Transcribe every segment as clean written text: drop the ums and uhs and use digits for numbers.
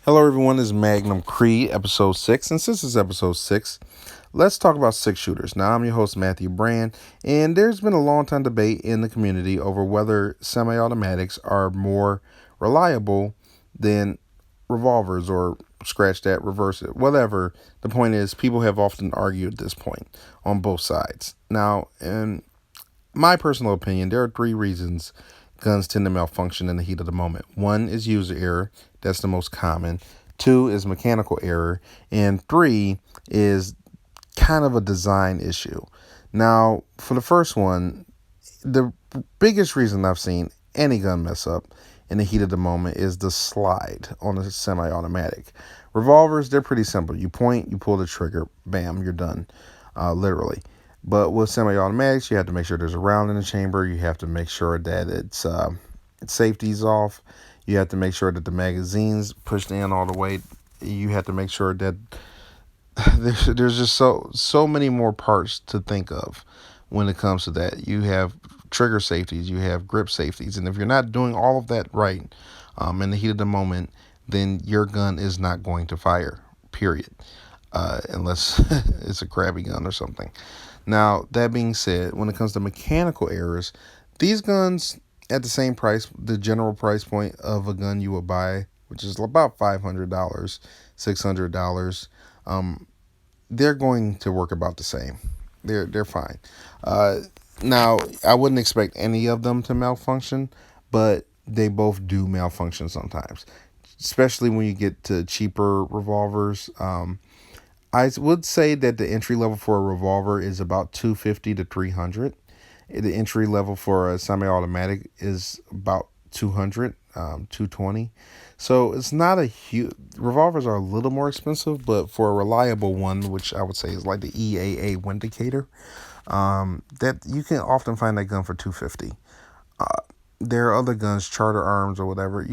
Hello, everyone. This is Magnum Creed, episode 6. And since it's episode 6, let's talk about six shooters. Now, I'm your host, Matthew Brand, and there's been a long time debate in the community over whether semi automatics are more reliable than revolvers or scratch that, reverse it, whatever. The point is, people have often argued this point on both sides. Now, in my personal opinion, there are three reasons guns tend to malfunction in the heat of the moment. One is user error, that's the most common. Two is mechanical error. And three is kind of a design issue. Now, for the first one, the biggest reason I've seen any gun mess up in the heat of the moment is the slide on a semi automatic. Revolvers, they're pretty simple. You point, you pull the trigger, bam, you're done, literally. But with semi-automatics, you have to make sure there's a round in the chamber. You have to make sure that its safety's off. You have to make sure that the magazine's pushed in all the way. You have to make sure that there's just so many more parts to think of when it comes to that. You have trigger safeties, you have grip safeties, and if you're not doing all of that right, in the heat of the moment, then your gun is not going to fire. Period. Unless it's a crabby gun or something. Now, that being said, when it comes to mechanical errors, these guns at the same price, the general price point of a gun you would buy, which is about $500, $600, they're going to work about the same. They're fine. Uh, Now, I wouldn't expect any of them to malfunction, but they both do malfunction sometimes, especially when you get to cheaper revolvers. I would say that the entry level for a revolver is about 250 to 300. The entry level for a semi-automatic is about 200, 220. So it's not a huge. Revolvers are a little more expensive, but for a reliable one, which I would say is like the EAA Windicator, that you can often find that gun for 250. Uh, there are other guns, Charter Arms or whatever.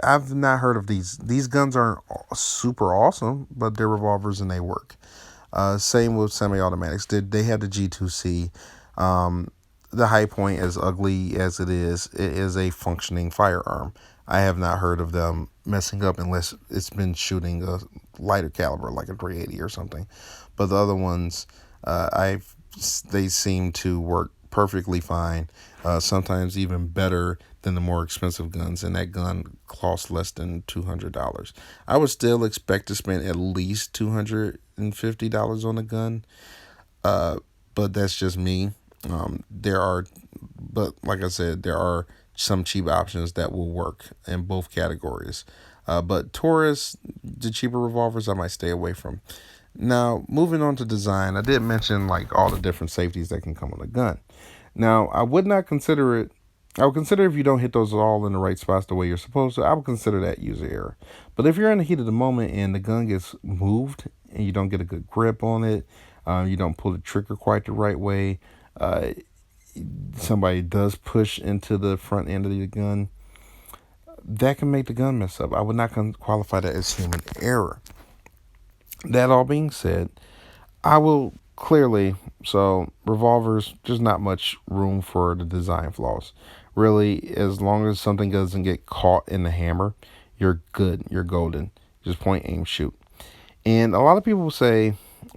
I've not heard of these. These guns aren't super awesome, but they're revolvers and they work. Same with semi-automatics. They have the G2C. The high point, as ugly as it is a functioning firearm. I have not heard of them messing up unless it's been shooting a lighter caliber, like a 380 or something. But the other ones, they seem to work perfectly fine. Sometimes even better than the more expensive guns, and that gun costs less than $200. I would still expect to spend at least $250 on a gun, but that's just me. But like I said, there are some cheap options that will work in both categories. But Taurus, the cheaper revolvers, I might stay away from. Now, moving on to design, I did mention like all the different safeties that can come with a gun. Now, I would not consider it. I would consider if you don't hit those all in the right spots the way you're supposed to, I would consider that user error. But if you're in the heat of the moment and the gun gets moved and you don't get a good grip on it, you don't pull the trigger quite the right way, uh, somebody does push into the front end of the gun, that can make the gun mess up. I would not qualify that as human error. That all being said, I will clearly, so revolvers, there's not much room for the design flaws. Really, as long as something doesn't get caught in the hammer, you're good, you're golden. Just point, aim, shoot. And a lot of people say,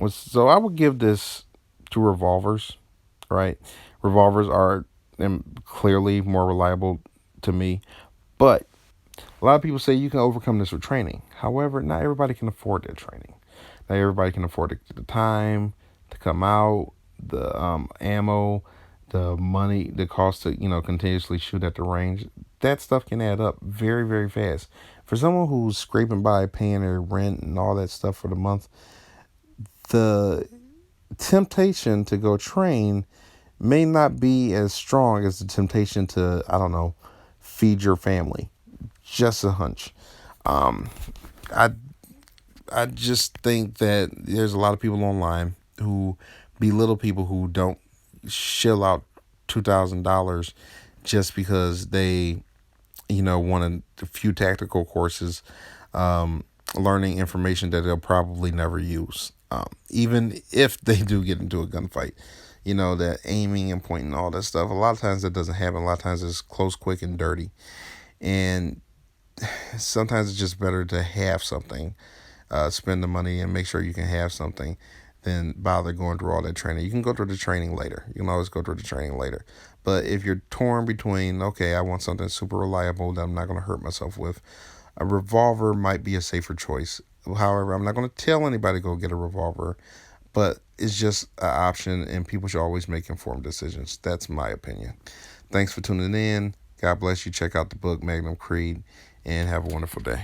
so I would give this to revolvers, right? Revolvers are clearly more reliable to me, but a lot of people say you can overcome this with training. However, not everybody can afford that training. Not everybody can afford the time to come out, the ammo, the money, the cost to continuously shoot at the range. That stuff can add up very very fast. For someone who's scraping by paying their rent and all that stuff for the month, the temptation to go train may not be as strong as the temptation to, I don't know, feed your family. Just a hunch. Um, I I just think that there's a lot of people online who belittle people who don't shell out $2,000 just because they want a few tactical courses, learning information that they'll probably never use, even if they do get into a gunfight. That aiming and pointing, all that stuff. A lot of times that doesn't happen. A lot of times it's close, quick, and dirty. And sometimes it's just better to have something, spend the money and make sure you can have something than bother going through all that training. You can go through the training later. You can always go through the training later. But if you're torn between, okay, I want something super reliable that I'm not going to hurt myself with, a revolver might be a safer choice. However, I'm not going to tell anybody to go get a revolver, but it's just an option, and people should always make informed decisions. That's my opinion. Thanks for tuning in. God bless you. Check out the book, Magnum Creed, and have a wonderful day.